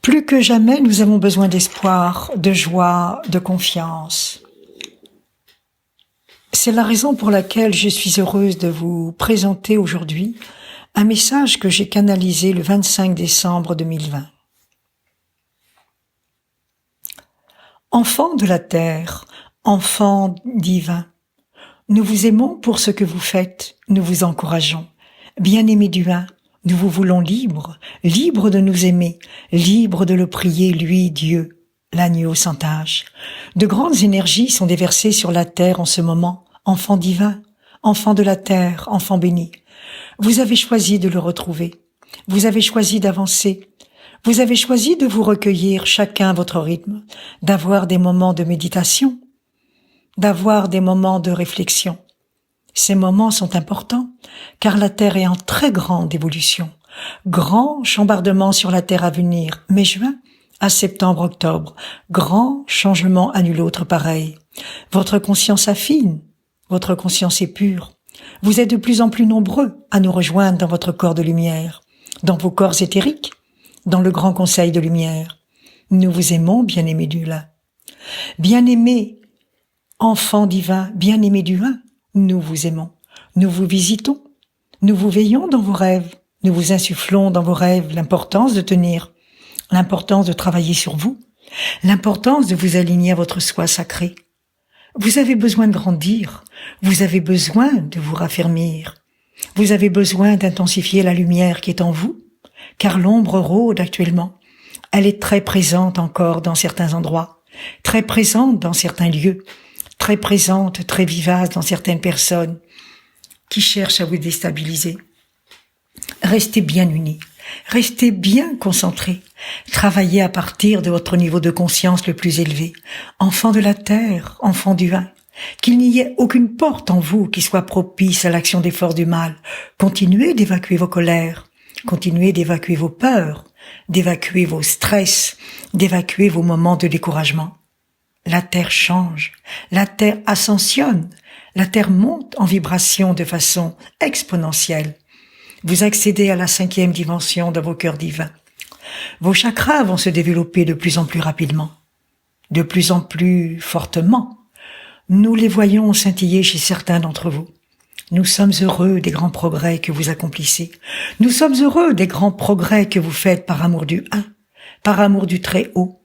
Plus que jamais, nous avons besoin d'espoir, de joie, de confiance. C'est la raison pour laquelle je suis heureuse de vous présenter aujourd'hui un message que j'ai canalisé le 25 décembre 2020. Enfants de la terre, enfants divins, nous vous aimons pour ce que vous faites, nous vous encourageons. Bien-aimés du un, nous vous voulons libres, libres de nous aimer, libres de le prier, lui, Dieu, l'agneau sans tache. De grandes énergies sont déversées sur la terre en ce moment, enfants divins, enfants de la terre, enfants bénis. Vous avez choisi de le retrouver, vous avez choisi d'avancer, vous avez choisi de vous recueillir chacun à votre rythme, d'avoir des moments de méditation, d'avoir des moments de réflexion. Ces moments sont importants, car la Terre est en très grande évolution. Grand chambardement sur la Terre à venir, mai-juin à septembre-octobre. Grand changement à nul autre pareil. Votre conscience affine, votre conscience est pure. Vous êtes de plus en plus nombreux à nous rejoindre dans votre corps de lumière, dans vos corps éthériques, dans le grand conseil de lumière. Nous vous aimons, bien-aimés du Lin. Bien-aimés, enfants divins, bien-aimés du un, nous vous aimons. Nous vous visitons. Nous vous veillons dans vos rêves. Nous vous insufflons dans vos rêves l'importance de tenir, l'importance de travailler sur vous, l'importance de vous aligner à votre soi sacré. Vous avez besoin de grandir. Vous avez besoin de vous raffermir. Vous avez besoin d'intensifier la lumière qui est en vous, car l'ombre rôde actuellement. Elle est très présente encore dans certains endroits, très présente dans certains lieux, très présente, très vivace dans certaines personnes qui cherchent à vous déstabiliser. Restez bien unis, restez bien concentrés, travaillez à partir de votre niveau de conscience le plus élevé. Enfants de la terre, enfants du un, qu'il n'y ait aucune porte en vous qui soit propice à l'action des forces du mal. Continuez d'évacuer vos colères, continuez d'évacuer vos peurs, d'évacuer vos stress, d'évacuer vos moments de découragement. La Terre change, la Terre ascensionne, la Terre monte en vibration de façon exponentielle. Vous accédez à la 5e dimension dans vos cœurs divins. Vos chakras vont se développer de plus en plus rapidement, de plus en plus fortement. Nous les voyons scintiller chez certains d'entre vous. Nous sommes heureux des grands progrès que vous accomplissez. Nous sommes heureux des grands progrès que vous faites par amour du un, par amour du très haut,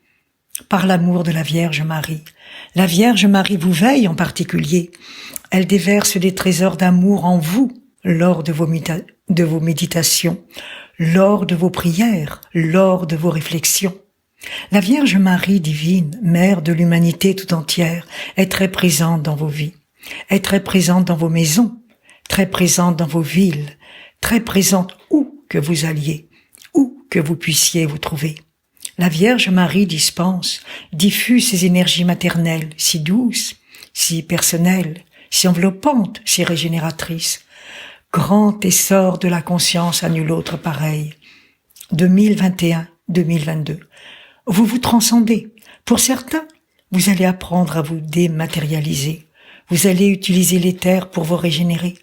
par l'amour de la Vierge Marie. La Vierge Marie vous veille en particulier. Elle déverse des trésors d'amour en vous lors de vos méditations, lors de vos prières, lors de vos réflexions. La Vierge Marie divine, mère de l'humanité tout entière, est très présente dans vos vies, est très présente dans vos maisons, très présente dans vos villes, très présente où que vous alliez, où que vous puissiez vous trouver. La Vierge Marie dispense, diffuse ses énergies maternelles, si douces, si personnelles, si enveloppantes, si régénératrices. Grand essor de la conscience à nul autre pareil. 2021-2022. Vous vous transcendez. Pour certains, vous allez apprendre à vous dématérialiser. Vous allez utiliser l'éther pour vous régénérer,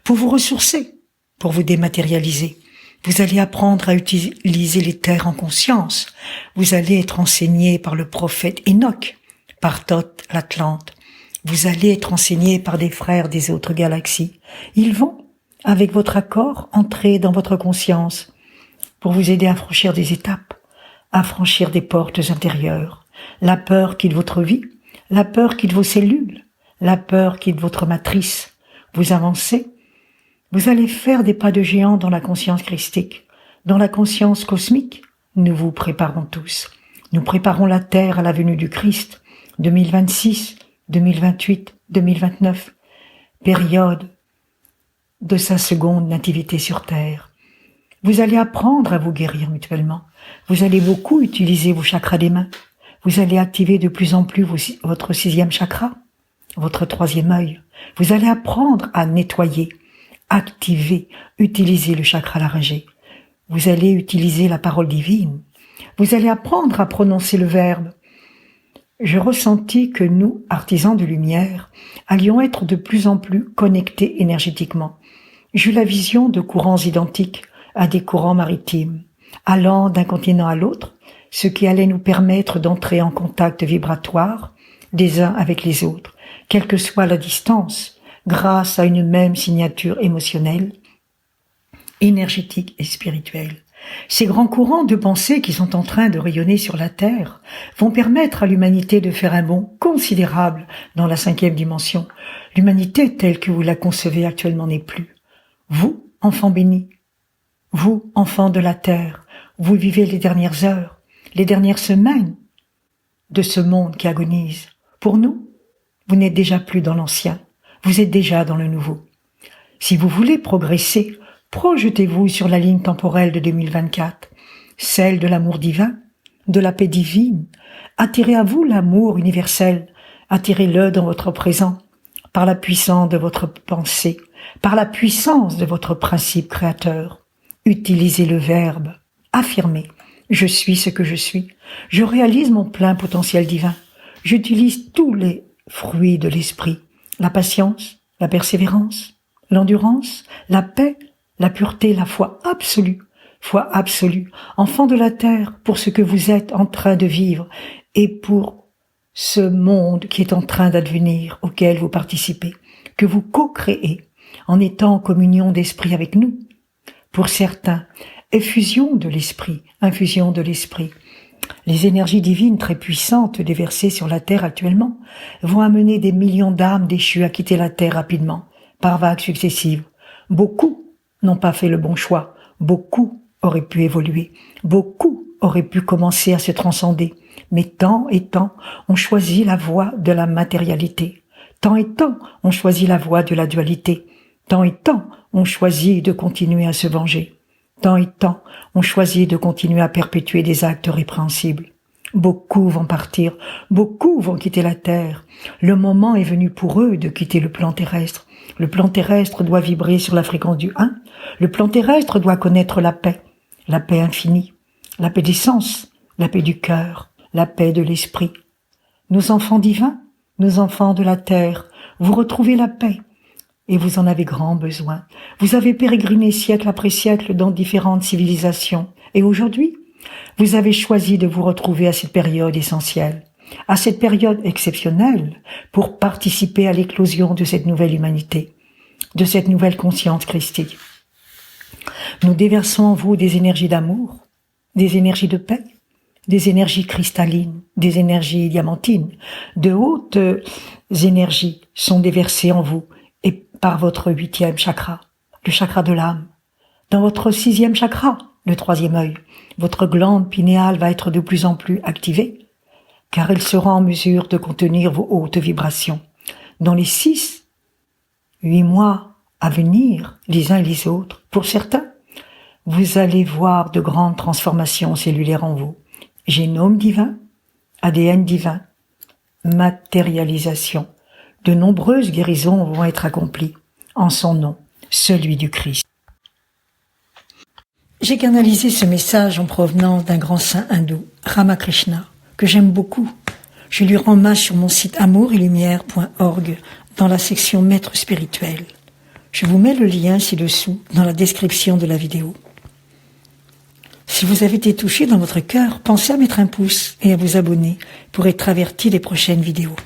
pour vous ressourcer, pour vous dématérialiser. Vous allez apprendre à utiliser l'éther en conscience. Vous allez être enseigné par le prophète Enoch, par Thoth l'Atlante. Vous allez être enseigné par des frères des autres galaxies. Ils vont, avec votre accord, entrer dans votre conscience pour vous aider à franchir des étapes, à franchir des portes intérieures. La peur quitte votre vie, la peur quitte vos cellules, la peur quitte votre matrice. Vous avancez. Vous allez faire des pas de géant dans la conscience christique, dans la conscience cosmique. Nous vous préparons tous. Nous préparons la Terre à la venue du Christ, 2026, 2028, 2029, période de sa seconde nativité sur Terre. Vous allez apprendre à vous guérir mutuellement. Vous allez beaucoup utiliser vos chakras des mains. Vous allez activer de plus en plus votre 6e chakra, votre 3e œil. Vous allez apprendre à nettoyer, activer, utiliser le chakra laryngé. Vous allez utiliser la parole divine. Vous allez apprendre à prononcer le verbe. Je ressentis que nous, artisans de lumière, allions être de plus en plus connectés énergétiquement. J'eus la vision de courants identiques à des courants maritimes, allant d'un continent à l'autre, ce qui allait nous permettre d'entrer en contact vibratoire des uns avec les autres, quelle que soit la distance, grâce à une même signature émotionnelle, énergétique et spirituelle. Ces grands courants de pensée qui sont en train de rayonner sur la Terre vont permettre à l'humanité de faire un bond considérable dans la 5e dimension. L'humanité telle que vous la concevez actuellement n'est plus. Vous, enfants bénis, vous, enfants de la Terre, vous vivez les dernières heures, les dernières semaines de ce monde qui agonise. Pour nous, vous n'êtes déjà plus dans l'ancien, vous êtes déjà dans le nouveau. Si vous voulez progresser, projetez-vous sur la ligne temporelle de 2024, celle de l'amour divin, de la paix divine. Attirez à vous l'amour universel, attirez-le dans votre présent, par la puissance de votre pensée, par la puissance de votre principe créateur. Utilisez le verbe, affirmez, je suis ce que je suis, je réalise mon plein potentiel divin, j'utilise tous les fruits de l'esprit, la patience, la persévérance, l'endurance, la paix, la pureté, la foi absolue, enfant de la terre pour ce que vous êtes en train de vivre et pour ce monde qui est en train d'advenir auquel vous participez, que vous co-créez en étant en communion d'esprit avec nous. Pour certains, infusion de l'esprit. Les énergies divines très puissantes déversées sur la terre actuellement vont amener des millions d'âmes déchues à quitter la terre rapidement, par vagues successives. Beaucoup n'ont pas fait le bon choix. Beaucoup auraient pu évoluer. Beaucoup auraient pu commencer à se transcender. Mais tant et tant ont choisi la voie de la matérialité. Tant et tant ont choisi la voie de la dualité. Tant et tant ont choisi de continuer à se venger. Tant et tant ont choisi de continuer à perpétuer des actes répréhensibles. Beaucoup vont partir, beaucoup vont quitter la terre. Le moment est venu pour eux de quitter le plan terrestre. Le plan terrestre doit vibrer sur la fréquence du 1. Le plan terrestre doit connaître la paix infinie, la paix des sens, la paix du cœur, la paix de l'esprit. Nos enfants divins, nos enfants de la terre, vous retrouvez la paix. Et vous en avez grand besoin. Vous avez pérégriné siècle après siècle dans différentes civilisations. Et aujourd'hui, vous avez choisi de vous retrouver à cette période essentielle, à cette période exceptionnelle, pour participer à l'éclosion de cette nouvelle humanité, de cette nouvelle conscience christique. Nous déversons en vous des énergies d'amour, des énergies de paix, des énergies cristallines, des énergies diamantines. De hautes énergies sont déversées en vous et par votre 8e chakra, le chakra de l'âme. Dans votre 6e chakra, le 3e œil, votre glande pinéale va être de plus en plus activée, car elle sera en mesure de contenir vos hautes vibrations. Dans les 6-8 mois à venir, les uns et les autres, pour certains, vous allez voir de grandes transformations cellulaires en vous. Génome divin, ADN divin, matérialisation. De nombreuses guérisons vont être accomplies en son nom, celui du Christ. J'ai canalisé ce message en provenance d'un grand saint hindou, Ramakrishna, que j'aime beaucoup. Je lui rends hommage sur mon site amouretlumière.org dans la section Maître spirituel. Je vous mets le lien ci-dessous dans la description de la vidéo. Si vous avez été touché dans votre cœur, pensez à mettre un pouce et à vous abonner pour être averti des prochaines vidéos.